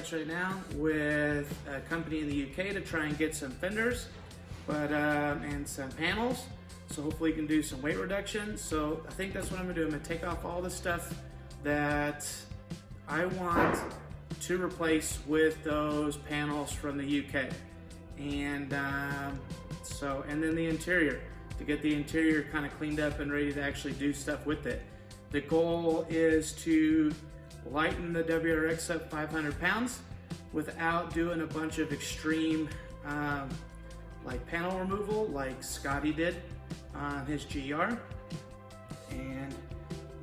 contacts right now with a company in the UK to try and get some fenders, and some panels. So hopefully you can do some weight reduction. So I think that's what I'm gonna do. I'm gonna take off all the stuff that I want to replace with those panels from the UK. And and then the interior, to get the interior kind of cleaned up and ready to actually do stuff with it. The goal is to lighten the WRX up 500 pounds without doing a bunch of extreme like panel removal like Scotty did on his GR. And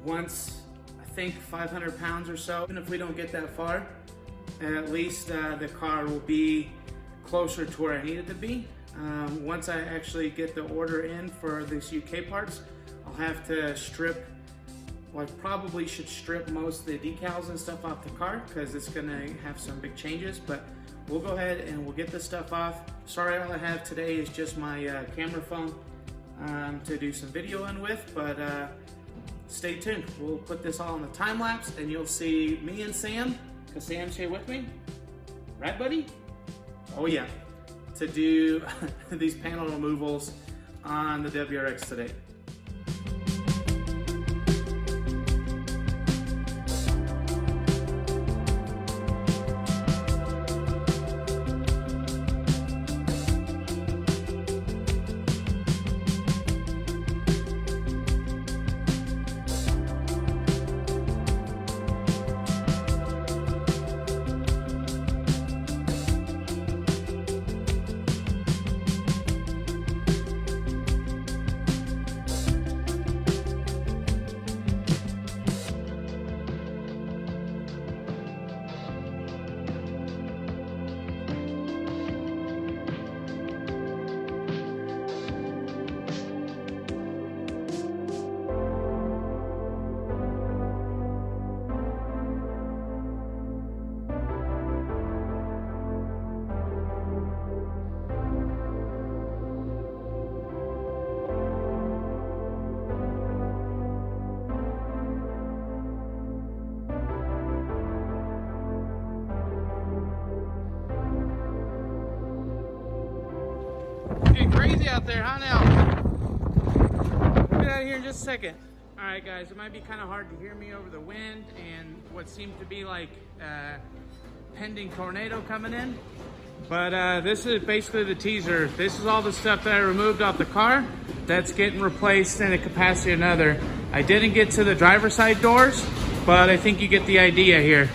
once, I think 500 pounds or so, even if we don't get that far, at least the car will be closer to where I need it to be. Once I actually get the order in for these UK parts, I'll have to strip, well, I probably should strip most of the decals and stuff off the car because it's gonna have some big changes, but we'll go ahead and we'll get this stuff off. Sorry, all I have today is just my camera phone to do some video in with, but stay tuned. We'll put this all in the time lapse and you'll see me and Sam, because Sam's here with me. Right, buddy? Oh yeah, to do these panel removals on the WRX today. Getting crazy out there, huh now? We'll get out of here in just a second. All right, guys, it might be kind of hard to hear me over the wind and what seemed to be like a pending tornado coming in. But this is basically the teaser. This is all the stuff that I removed off the car that's getting replaced in a capacity or another. I didn't get to the driver's side doors, but I think you get the idea here.